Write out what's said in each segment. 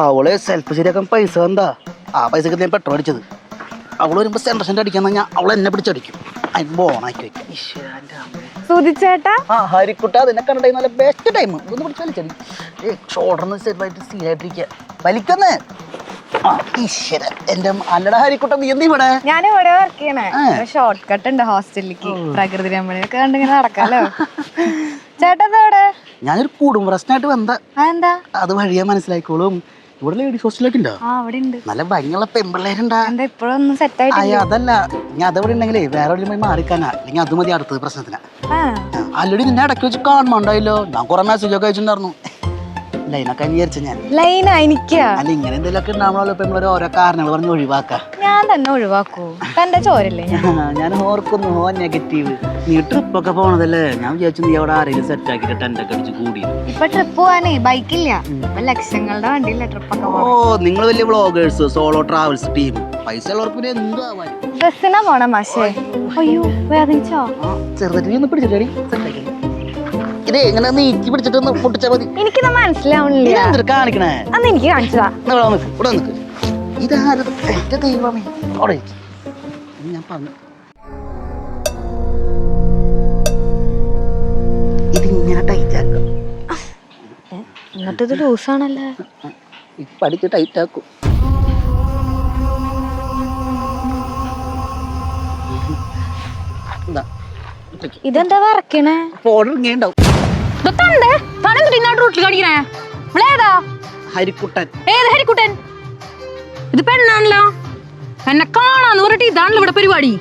അവള് സെൽഫ് ശരിയാക്കാൻ പൈസ എന്താ ആ പൈസക്ക് ഞാൻ പെട്രോൾ അടിച്ചത്. അവള് വരുമ്പോ സെൻട്രൽ അടിക്കാൻ കഴിഞ്ഞാൽ അവൾ എന്നെ പിടിച്ചടിക്കും. അതിന് ബോണാക്കി വെക്കും. സുധിച്ചേട്ടാ ഹരിക്കുട്ട അതിനെ കണ്ടിട്ട് നല്ല ബെസ്റ്റ് ടൈം ഒന്ന് പിടിച്ച് വലിച്ചടി. ഷോൾഡറിന് സെറ്റായിട്ട് സീനായിട്ടിരിക്കുക വലിക്കുന്നേ. ഈശ്വര എന്റെ അല്ലട ഹരിക്കുട്ട നീ എന്ത് ഇവിടെ? ഞാനിവിടെ വർക്ക് ചെയ്യണേ. ഷോർട്ട് കട്ട് ഉണ്ട് ഹോസ്റ്റലിലേക്ക്. പ്രകൃതി രമണിയൊക്കെ കണ്ടിങ്ങനെ നടക്കാലോ. ചേട്ടാ എവിടെ? ഞാനൊരു കുടുംബ പ്രശ്നമായിട്ട് വന്ന. എന്താ? അത് വഴിയാ മനസ്സിലായിക്കോളും. ഇവിടെ ലേഡീസ് ഹോസ്റ്റലൊക്കെ ഉണ്ടോ? നല്ല ഭംഗിയുള്ള പെൺപിള്ളേരുണ്ടാ? ഇപ്പോഴൊന്നും സെറ്റ് ആയിട്ട്. അതല്ല ഞാൻ അതവിടെ ഉണ്ടെങ്കിലേ വേറെ എവിടെ പോയി മാറിക്കാനാ. അല്ലെങ്കിൽ അത് മതി അടുത്തത് പ്രശ്നത്തിനാ. ആൾറെഡി നിന്നെ ഇടയ്ക്ക് വെച്ച് കാണുന്നുണ്ടായില്ലോ. ഞാൻ കുറെ മെസ്സേജ് ഒക്കെ അയച്ചിട്ടുണ്ടായിരുന്നു. ലൈനൊക്കെ വിചാരിച്ച ഞാൻ അല്ല ഇങ്ങനെ എന്തെങ്കിലുമൊക്കെ ഉണ്ടാവുമല്ലോ. പെൺപിള്ളേർ ഓരോ കാരണങ്ങൾ പറഞ്ഞ് ഒഴിവാക്കാം. ഞാൻ തന്നെ ഒഴിവാക്കൂ. എന്റെ ചോരല്ലേ? ഞാൻ ഓർക്കുന്നു നെഗറ്റീവ്. നീ ട്രിപ്പൊക്കെ പോണതല്ലേ? ഞാൻ വിചാരിച്ചു നീ അവിടെ ആരെങ്കിലും സെറ്റ് ആക്കിയിട്ട് ടെന്റൊക്കെ അടിച്ച് കൂടി. ഇപ്പൊ ട്രിപ്പ് പോവാനേ ബൈക്കില്ല. ലക്ഷങ്ങളുടെ വണ്ടിയില്ല ട്രിപ്പൊക്കെ. ഓ നിങ്ങൾ വലിയ വ്ളോഗേഴ്സ്, സോളോ ട്രാവൽസ് ടീം. പൈസ ഉള്ളവർക്ക് എന്തോ ആവാൻ. ബസ്സിനാ പോണ മാഷേ. അയ്യോ വേദനിച്ചോ? ചെറുതായിട്ട് ഒന്ന് പിടിച്ചിട്ടടി സെറ്റാക്കി. ഇതേ ഇങ്ങനെ നീക്കി പിടിച്ചിട്ടൊന്ന് പൊട്ടിച്ചാ മതി. എനിക്കിത് മനസ്സിലാവണില്ല. കാണിക്കണേ അന്ന് എനിക്ക് കാണിച്ചതാ. ഇവിടെ നിൽക്ക്. ഇതാരത്? എന്റെ ദൈവമേ അവിടെ ഞാൻ പറഞ്ഞു. ഇതിങ്ങനെ ടൈറ്റ് ആക്കും. എന്നിട്ടിത് ലൂസാണല്ലേ? ഇപ്പൊ അടിച്ച് ടൈറ്റ് ആക്കും. ഇതെന്താ വറക്കണേ? ഫോണിണ്ടാവും. ഹരിക്കുട്ടൻ. ഏത് ഹരിക്കുട്ടൻ? ഇത് പെണ്ണാണല്ലോ. എന്നെ കാണാന്ന് പറഞ്ഞിട്ട് ഇതാണല്ലോ ഇവിടെ പരിപാടി.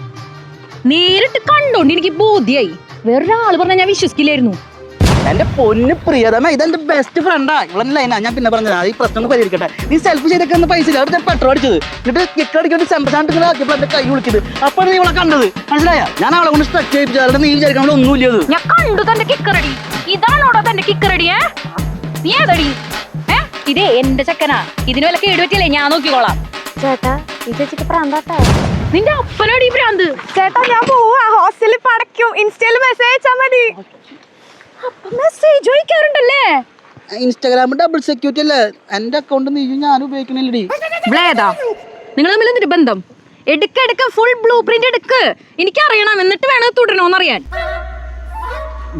നേരിട്ട് കണ്ടോണ്ട് എനിക്ക് ബോധ്യായി. വേറൊരാള് പറഞ്ഞാൽ ഞാൻ വിശ്വസിക്കില്ലായിരുന്നു. എന്റെ പൊന്ന് പ്രിയതമ ഇതെന്റെ ബെസ്റ്റ് ഫ്രണ്ടാ. ഇവളല്ല ഞാൻ പിന്നെ പറഞ്ഞത് ഈ പ്രശ്നം പരിഹരിക്കട്ടെ. നീ സെൽഫി ചെയ്തൊക്കെ പൈസ ഇല്ല. അവിടെ പെട്രോൾ അടിച്ചത് എന്നിട്ട് കിക്കടിക്കൊണ്ട് സെമ്പസാണ്ട് ആക്കിയപ്പോൾ എന്റെ കൈ വിളിച്ചത്. അപ്പോഴാണ് നീ ഇവളെ കണ്ടത്. മനസ്സിലായ? ഞാൻ അവളെ കൊണ്ട് സ്ട്രച്ച് ചെയ്യിപ്പിച്ചത്. നീ വിചാരിക്കാൻ ഒന്നുമില്ലത്. ഞാൻ കണ്ടു തന്റെ കിക്കറടി. ഇതാണോടോ തന്റെ കിക്കറടി? നീ ഏതടി? ഇതേ എന്റെ ചക്കനാ. ഇതിന് വല്ല കേടുപറ്റിയല്ലേ? ഞാൻ നോക്കിക്കോളാം. ചേട്ടാ ഈ ചേച്ചിക്ക് പ്രാന്താട്ടാ. നിന്റെ അപ്പനോട് ഈ ഭ്രാന്ത്. ചേട്ടാ ഞാൻ പോവാ. ഹോസ്റ്റലിൽ പടയ്ക്കും. ഇൻസ്റ്റയിൽ മെസ്സേജ് അയച്ചാ മതി. മെസ്സേജ് ചോദിക്കാറുണ്ടല്ലേ? ഇൻസ്റ്റാഗ്രാം ഡബിൾ സെക്യൂരിറ്റി അല്ലേ? എന്റെ അക്കൗണ്ട് നീ ഞാൻ ഉപയോഗിക്കണില്ലടി. ബ്ലേതാ നിങ്ങൾ തമ്മിൽ എന്തൊരു ബന്ധം? എടുക്ക ഫുൾ ബ്ലൂ പ്രിന്റ് എടുക്ക്. എനിക്കറിയണം. എന്നിട്ട് വേണം തുടരണോന്നറിയാൻ.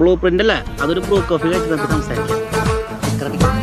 ബ്ലൂ പ്രിന്റ് അല്ലേ? അതൊരു ബ്രൂ കോഫി കഴിച്ച് നമുക്ക് സംസാരിക്കാം.